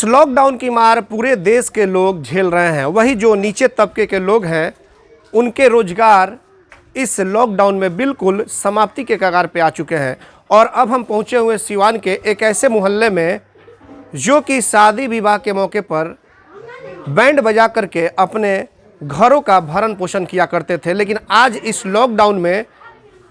इस लॉकडाउन की मार पूरे देश के लोग झेल रहे हैं। वही जो नीचे तबके के लोग हैं उनके रोजगार इस लॉकडाउन में बिल्कुल समाप्ति के कगार पे आ चुके हैं। और अब हम पहुंचे हुए सिवान के एक ऐसे मोहल्ले में जो कि शादी विवाह के मौके पर बैंड बजा करके अपने घरों का भरण पोषण किया करते थे, लेकिन आज इस लॉकडाउन में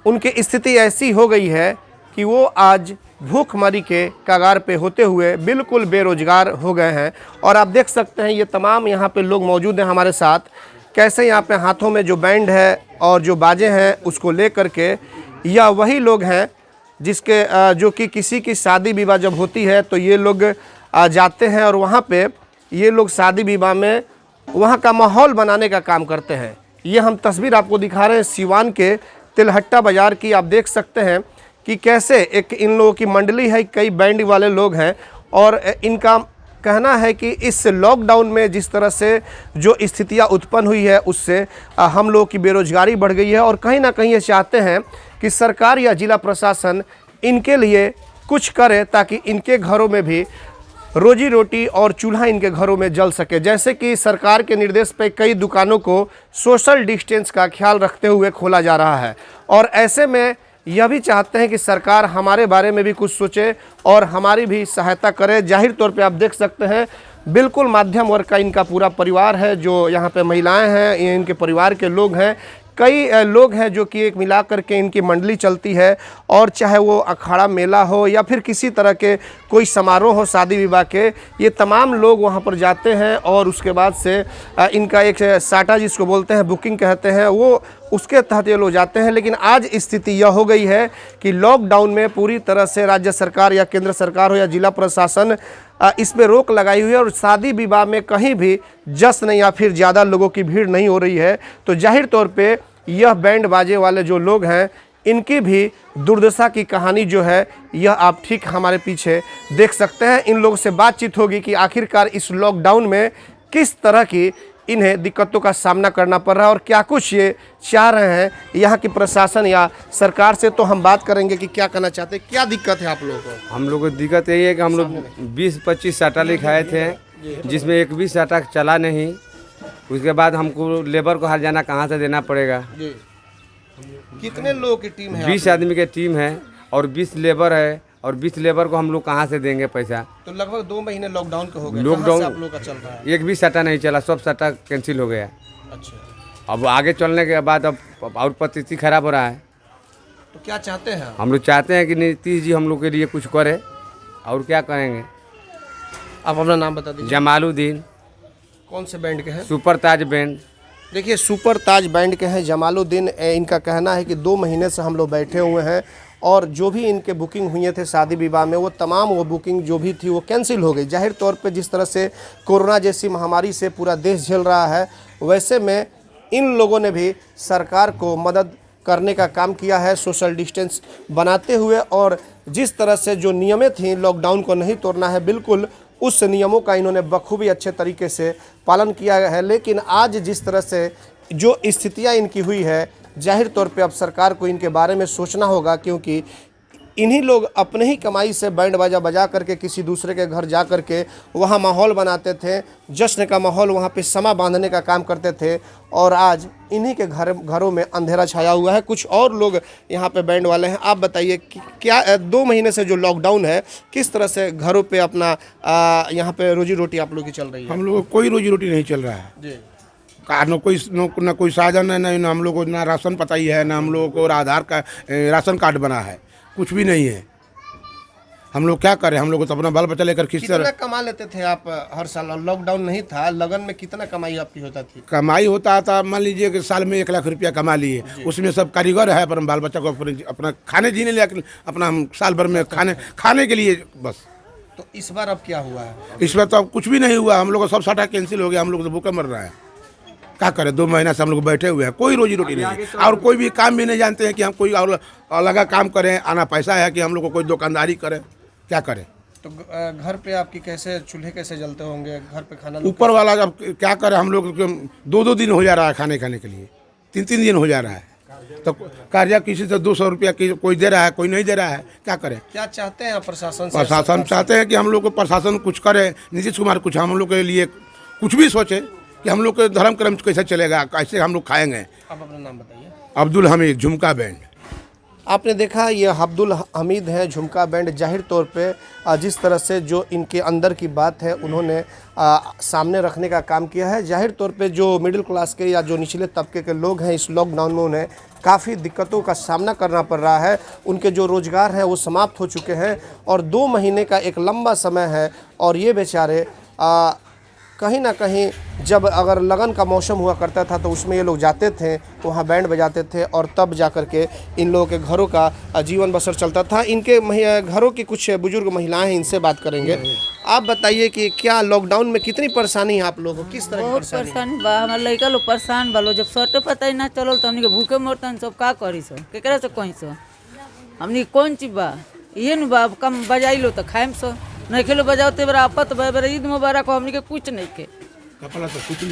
उनकी स्थिति ऐसी हो गई है कि वो आज भूखमरी के कगार पे होते हुए बिल्कुल बेरोजगार हो गए हैं। और आप देख सकते हैं ये तमाम यहाँ पे लोग मौजूद हैं हमारे साथ, कैसे यहाँ पे हाथों में जो बैंड है और जो बाजे हैं उसको ले करके, या वही लोग हैं जिसके जो कि किसी की शादी विवाह जब होती है तो ये लोग जाते हैं और वहाँ पे ये लोग शादी विवाह में वहाँ का माहौल बनाने का काम करते हैं। ये हम तस्वीर आपको दिखा रहे हैं सिवान के तिलहट्टा बाज़ार की। आप देख सकते हैं कि कैसे एक इन लोगों की मंडली है, कई बैंड वाले लोग हैं और इनका कहना है कि इस लॉकडाउन में जिस तरह से जो स्थितियां उत्पन्न हुई है उससे हम लोगों की बेरोजगारी बढ़ गई है और कहीं ना कहीं ये चाहते हैं कि सरकार या जिला प्रशासन इनके लिए कुछ करे ताकि इनके घरों में भी रोजी रोटी और चूल्हा इनके घरों में जल सके। जैसे कि सरकार के निर्देश पे कई दुकानों को सोशल डिस्टेंस का ख्याल रखते हुए खोला जा रहा है और ऐसे में यह भी चाहते हैं कि सरकार हमारे बारे में भी कुछ सोचे और हमारी भी सहायता करे। जाहिर तौर पे आप देख सकते हैं बिल्कुल मध्यम वर्ग का इनका पूरा परिवार है, जो यहाँ पे महिलाएं हैं, ये इनके परिवार के लोग हैं, कई लोग हैं जो कि एक मिला करके इनकी मंडली चलती है। और चाहे वो अखाड़ा मेला हो या फिर किसी तरह के कोई समारोह हो शादी विवाह के, ये तमाम लोग वहाँ पर जाते हैं और उसके बाद से इनका एक साटा जिसको बोलते हैं, बुकिंग कहते हैं, वो उसके तहत ये लोग जाते हैं। लेकिन आज स्थिति यह हो गई है कि लॉकडाउन में पूरी तरह से राज्य सरकार या केंद्र सरकार हो या जिला प्रशासन इस पर रोक लगाई हुई है और शादी विवाह में कहीं भी जश्न या फिर ज़्यादा लोगों की भीड़ नहीं हो रही है। तो जाहिर तौर पे यह बैंड बाजे वाले जो लोग हैं इनकी भी दुर्दशा की कहानी जो है यह आप ठीक हमारे पीछे देख सकते हैं। इन लोगों से बातचीत होगी कि आखिरकार इस लॉकडाउन में किस तरह की इन्हें दिक्कतों का सामना करना पड़ रहा है और क्या कुछ ये चाह रहे हैं यहाँ की प्रशासन या सरकार से। तो हम बात करेंगे कि क्या करना चाहते हैं, क्या दिक्कत है आप लोगों को। हम लोग को दिक्कत यही है कि हम लोग 20-25 साटा लिखाए थे, जिसमें एक भी साटा चला नहीं। उसके बाद हमको लेबर को हर्जाना कहाँ से देना पड़ेगा। कितने लोगों की टीम है? 20 आदमी की टीम है और 20 लेबर है और 20 लेबर को हम लोग कहाँ से देंगे पैसा। तो लगभग 2 महीने लॉकडाउन के हो गए। लॉकडाउन आप लोग का चल रहा है? एक भी साटा नहीं चला, सब साटा कैंसिल हो गया। अच्छा, अब आगे चलने के बाद अब और परिस्थिति खराब हो रहा है। तो क्या चाहते हैं हम लोग चाहते हैं कि नीतीश जी हम लोग के लिए कुछ करे, और क्या करेंगे। आप अपना नाम बता दीजिए। जमालुद्दीन। कौन से बैंड के हैं? सुपर ताज बैंड। देखिए सुपर ताज बैंड के हैं जमालुद्दीन। इनका कहना है कि 2 महीने से हम लोग बैठे हुए हैं और जो भी इनके बुकिंग हुए थे शादी विवाह में वो तमाम वो बुकिंग जो भी थी वो कैंसिल हो गई। जाहिर तौर पे जिस तरह से कोरोना जैसी महामारी से पूरा देश झेल रहा है, वैसे में इन लोगों ने भी सरकार को मदद करने का काम किया है सोशल डिस्टेंस बनाते हुए। और जिस तरह से जो नियमें थी लॉकडाउन को नहीं तोड़ना है, बिल्कुल उस नियमों का इन्होंने बखूबी अच्छे तरीके से पालन किया है। लेकिन आज जिस तरह से जो स्थितियां इनकी हुई है, जाहिर तौर पे अब सरकार को इनके बारे में सोचना होगा, क्योंकि इन्हीं लोग अपने ही कमाई से बैंड बाजा बजा करके किसी दूसरे के घर जा करके वहाँ माहौल बनाते थे, जश्न का माहौल वहाँ पे समा बांधने का काम करते थे। और आज इन्हीं के घरों में अंधेरा छाया हुआ है। कुछ और लोग यहाँ पे बैंड वाले हैं। आप बताइए कि क्या 2 महीने से जो लॉकडाउन है किस तरह से घरों पे अपना यहाँ पे रोजी रोटी आप लोग की चल रही है? हम लोग को कोई रोजी रोटी नहीं चल रहा है जी। न कोई साधन है, न हम लोग को ना राशन पता ही है, ना हम लोगों को आधार का राशन कार्ड बना है, कुछ भी नहीं है। हम लोग क्या करें, हम लोग तो अपना बाल बच्चा लेकर खींचते रहे। कितना कमा लेते थे आप हर साल? लॉकडाउन नहीं था, लगन में कितना कमाई आपकी होता थी? कमाई होता था, मान लीजिए कि साल में 1 लाख रुपया कमा लिए, उसमें सब कारीगर है, पर बाल बच्चा को अपना खाने जीने लिए अपना हम साल भर में खाने के लिए बस। तो इस बार अब क्या हुआ है? इस बार तो अब कुछ भी नहीं हुआ। हम लोग का सब साटा कैंसिल हो गया, हम लोग तो भूखे मर रहा है। क्या करें, 2 महीना से हम लोग बैठे हुए हैं, कोई रोजी रोटी नहीं और कोई भी काम भी नहीं जानते हैं कि हम कोई और अलग काम करें। आना पैसा है कि हम लोग को कोई दुकानदारी करें, क्या करें। तो घर पे आपकी कैसे चूल्हे कैसे जलते होंगे? घर पे खाना ऊपर वाला अब क्या करें, हम लोग 2-2 दिन हो जा रहा है खाने के लिए, 3-3 दिन हो जा रहा है। तो कर्जा किसी से 200 रुपया कोई दे रहा है, कोई नहीं दे रहा है, क्या करें। क्या चाहते हैं आप प्रशासन से? प्रशासन चाहते हैं कि हम लोग को प्रशासन कुछ करे, नीतीश कुमार कुछ हम लोग के लिए कुछ भी सोचे कि हम लोग के धर्म कर्म कैसे चलेगा, कैसे हम लोग खाएंगे। आप अपना नाम बताइए। अब्दुल हमीद, झुमका बैंड। आपने देखा ये अब्दुल हमीद हैं, झुमका बैंड। जाहिर तौर पे जिस तरह से जो इनके अंदर की बात है उन्होंने सामने रखने का काम किया है। जाहिर तौर पे जो मिडिल क्लास के या जो निचले तबके के लोग हैं, इस लॉकडाउन में उन्हें काफ़ी दिक्कतों का सामना करना पड़ रहा है। उनके जो रोज़गार हैं वो समाप्त हो चुके हैं और 2 महीने का एक लंबा समय है और ये बेचारे कहीं ना कहीं जब अगर लगन का मौसम हुआ करता था तो उसमें ये लोग जाते थे, वहाँ बैंड बजाते थे और तब जा कर के इन लोगों के घरों का जीवन बसर चलता था। इनके घरों की कुछ बुजुर्ग महिलाएं हैं, इनसे बात करेंगे। आप बताइए कि क्या लॉकडाउन में कितनी परेशानी है आप लोगों को, किस तरह की बहुत परेशानी? परेशान बा हमारे लड़का लोग परेशान बा लो। जब सटे पता ही ना चलो तो हमनी के भूखे मरतन सब का करी सो, केकरा से कहीं सो हमनी कौन चीज बा ये न बा कम बजाई लो तो खाएम सो, नहीं खेलो बजाओ ते बरा आपत बा ईद मुबारक हो हमनी के कुछ नहीं के,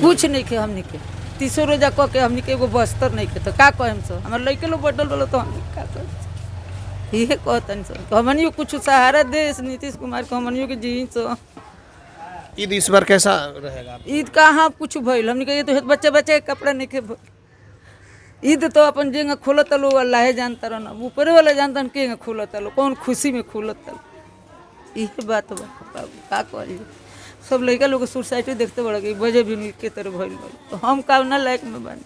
कुछ नहीं के हमनी के 30 रोजा कह के हमनी के एगो बस्तर नहीं के तो का कहम सो। हमारे लड़के लोग बटल बोलो तो हमनी का कर ये कहतन सो तो हमनियो कुछ सहारा दे नीतीश कुमार को, हमनियो के जी सो। ईद इस बार कैसा रहेगा? ईद कहाँ कुछ भइल हमनी के ये तो बच्चे बच्चे के कपड़ा नहीं के ईद तो अपन जेंगा खोलत लो अल्लाह जानता रहो, ऊपर वाला जानता के खोलत लो, कौन खुशी में खोलत लो। ये बात बा का करी सब लड़का लोग सोसाइटी देखते बड़ा गई बजे भी के तरह भइल तो हम का ना लायक में बन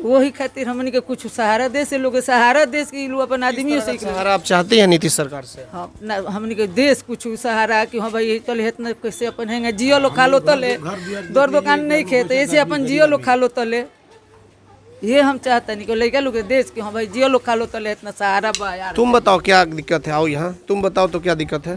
वही खातिर हमनी के कुछ सहारा दे से लोग सहारा देश के लोग अपन आदमी से सहारा आप चाहते हैं नीतीश सरकार से? हाँ ना हमनी के देश कुछ सहारा कि हाँ भाई चल इतना कैसे अपन हैंगे जियो लो खा लो तले, दौर दुकान नहीं खेते ऐसे अपन जियो लो खा लो तले। ये हम चाहते नहीं कि लड़का लोग देश के हाँ भाई जियो लोग खा लो तो इतना सहारा बा यार। तुम बताओ क्या दिक्कत है? आओ यहाँ, तुम बताओ तो क्या दिक्कत है?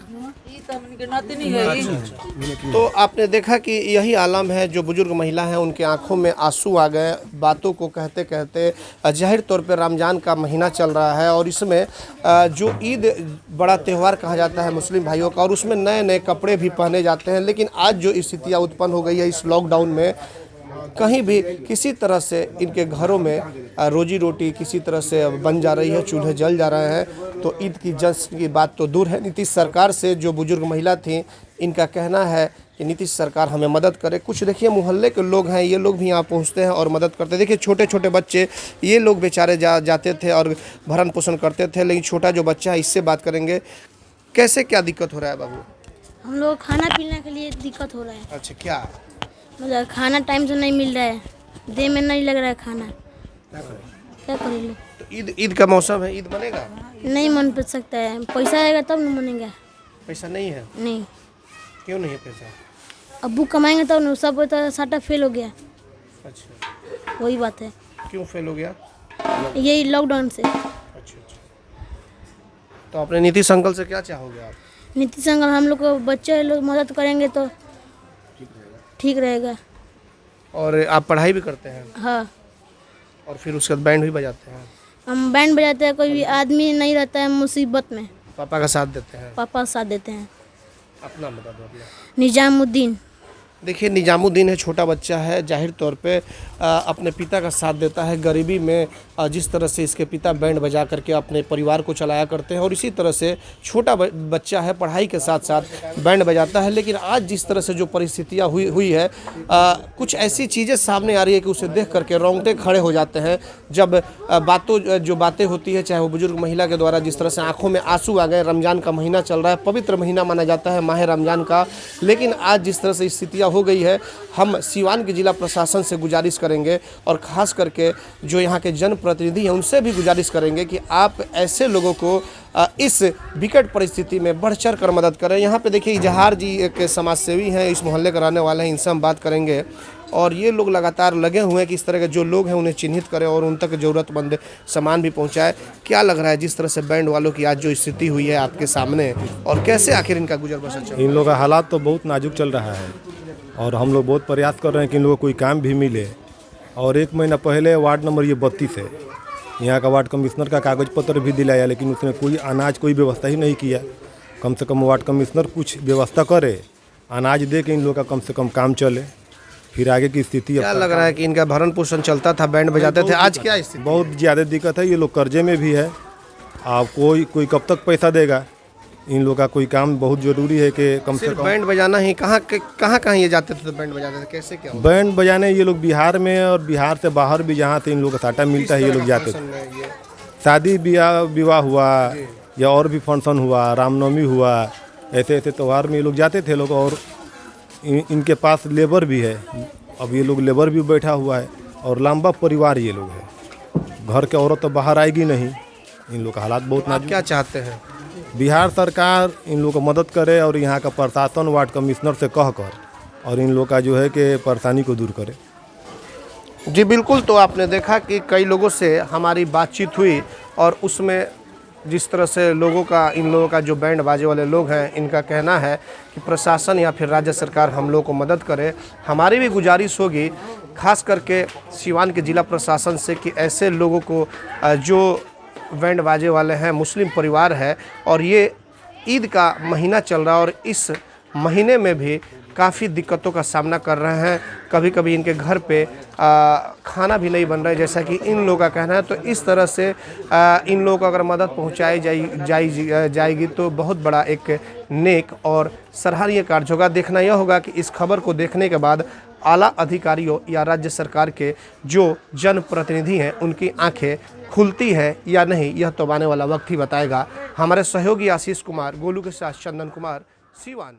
ये तो हमनी के नाते नहीं है। तो आपने देखा कि यही आलम है, जो बुजुर्ग महिला हैं उनके आंखों में आंसू आ गए बातों को कहते कहते। जाहिर तौर पे रमज़ान का महीना चल रहा है और इसमें जो ईद बड़ा त्यौहार कहा जाता है मुस्लिम भाइयों का और उसमें नए नए कपड़े भी पहने जाते हैं। लेकिन आज जो स्थितियाँ उत्पन्न हो गई है इस लॉकडाउन में, कहीं भी किसी तरह से इनके घरों में रोजी रोटी किसी तरह से बन जा रही है, चूल्हे जल जा रहे हैं। तो ईद की जश्न की बात तो दूर है। नीतीश सरकार से जो बुजुर्ग महिला थी, इनका कहना है कि नीतीश सरकार हमें मदद करे। कुछ देखिए मोहल्ले के लोग हैं, ये लोग भी यहाँ पहुँचते हैं और मदद करते हैं। देखिए छोटे छोटे बच्चे, ये लोग बेचारे जाते थे और भरण पोषण करते थे, लेकिन छोटा जो बच्चा है इससे बात करेंगे। कैसे क्या दिक्कत हो रहा है बाबू? हम लोग खाना पीने के लिए दिक्कत हो रहा है। अच्छा, क्या मतलब खाना टाइम से नहीं मिल रहा है, देह में नहीं लग रहा है खाना, क्या करें लोग। तो ईद का मौसम है, ईद बनेगा? नहीं मन पड़ सकता है, पैसा आएगा तब न बनेगा। पैसा नहीं है? नहीं। क्यों नहीं है पैसा? अब्बू कमाएंगे तब न, सब तो साटा फेल हो गया। अच्छा, वही बात है। क्यों फेल हो गया? यही लॉकडाउन से। अच्छा। तो अपने नीतीश अंकल से क्या चाहोगे आप? नीतीश अंकल हम लोग को बच्चे लोग मदद करेंगे तो ठीक रहेगा। और आप पढ़ाई भी करते हैं? हाँ। और फिर उसके बाद बैंड भी बजाते हैं? हम बैंड बजाते हैं, कोई भी आदमी नहीं रहता है मुसीबत में, पापा का साथ देते हैं? पापा साथ देते हैं। अपना बता दो अपना। निजामुद्दीन। देखिए निजामुद्दीन है, छोटा बच्चा है, जाहिर तौर पे अपने पिता का साथ देता है। गरीबी में जिस तरह से इसके पिता बैंड बजा करके अपने परिवार को चलाया करते हैं और इसी तरह से छोटा बच्चा है, पढ़ाई के साथ साथ बैंड बजाता है। लेकिन आज जिस तरह से जो परिस्थितियाँ हुई है, कुछ ऐसी चीज़ें सामने आ रही है कि उसे देख करके रोंगटे खड़े हो जाते हैं। जब जो बातें होती है, चाहे वो बुजुर्ग महिला के द्वारा, जिस तरह से आंखों में आंसू आ गए। रमज़ान का महीना चल रहा है, पवित्र महीना माना जाता है माह रमज़ान का, लेकिन आज जिस तरह से स्थितियाँ हो गई है, हम सीवान के जिला प्रशासन से गुजारिश करेंगे और ख़ास करके जो यहाँ के जनप्रतिनिधि हैं उनसे भी गुजारिश करेंगे कि आप ऐसे लोगों को इस विकट परिस्थिति में बढ़ चढ़ कर मदद करें। यहाँ पे देखिए इजहार जी एक समाज सेवी हैं, इस मोहल्ले के रहने वाले हैं, इनसे हम बात करेंगे। और ये लोग लगातार लगे हुए हैं कि इस तरह के जो लोग हैं उन्हें चिन्हित करें और उन तक ज़रूरतमंद सामान भी पहुँचाए। क्या लग रहा है जिस तरह से बैंड वालों की आज जो स्थिति हुई है आपके सामने, और कैसे आखिर इनका गुजर बसर चल रहा है? इन लोगों का हालात तो बहुत नाजुक चल रहा है और हम लोग बहुत प्रयास कर रहे हैं कि इन लोगों को कोई काम भी मिले। और 1 महीना पहले वार्ड नंबर ये 32 है, यहाँ का वार्ड कमिश्नर का कागज़ पत्र भी दिलाया, लेकिन उसने कोई अनाज कोई व्यवस्था ही नहीं किया। कम से कम वार्ड कमिश्नर कुछ व्यवस्था करे, अनाज दे के इन लोगों का कम से कम काम चले। फिर आगे की स्थिति क्या लग रहा है कि इनका भरण पोषण चलता था, बैंड बजाते थे, आज क्या स्थिति? बहुत ज़्यादा दिक्कत है। ये लोग कर्जे में भी है। अब कोई कब तक पैसा देगा? इन लोग का कोई काम बहुत ज़रूरी है कि कम से सिर्फ कम बैंड बजाना ही, कहाँ ये जाते थे तो बैंड बजाते थे, कैसे क्या होता? बैंड बजाने ये लोग बिहार में और बिहार से बाहर भी जहाँ से इन लोग का साटा मिलता है ये लोग जाते थे। शादी विवाह हुआ या और भी फंक्शन हुआ, रामनवमी हुआ, ऐसे ऐसे त्यौहार में ये लोग जाते थे लोग। और इनके पास लेबर भी है। अब ये लोग लेबर भी बैठा हुआ है और लंबा परिवार ये लोग है। घर के औरत तो बाहर आएगी नहीं। इन लोग का हालात बहुत नाजुक। क्या चाहते हैं? बिहार सरकार इन लोग को मदद करे और यहाँ का प्रशासन वार्ड कमिश्नर से कह कर और इन लोग का जो है कि परेशानी को दूर करे। जी बिल्कुल। तो आपने देखा कि कई लोगों से हमारी बातचीत हुई और उसमें जिस तरह से इन लोगों का जो बैंड बाजे वाले लोग हैं, इनका कहना है कि प्रशासन या फिर राज्य सरकार हम लोग को मदद करे। हमारी भी गुजारिश होगी खास करके सिवान के जिला प्रशासन से कि ऐसे लोगों को जो बैंड बाजे वाले हैं, मुस्लिम परिवार है और ये ईद का महीना चल रहा है और इस महीने में भी काफ़ी दिक्कतों का सामना कर रहे हैं। कभी कभी इनके घर पे खाना भी नहीं बन रहा है, जैसा कि इन लोगों का कहना है। तो इस तरह से इन लोगों को अगर मदद पहुंचाई जाएगी तो बहुत बड़ा एक नेक और सराहनीय कार्य होगा। देखना यह होगा कि इस खबर को देखने के बाद आला अधिकारियों या राज्य सरकार के जो जनप्रतिनिधि हैं उनकी आंखें खुलती है या नहीं, यह तो आने वाला वक्त ही बताएगा। हमारे सहयोगी आशीष कुमार, गोलू के साथ चंदन कुमार, सिवान।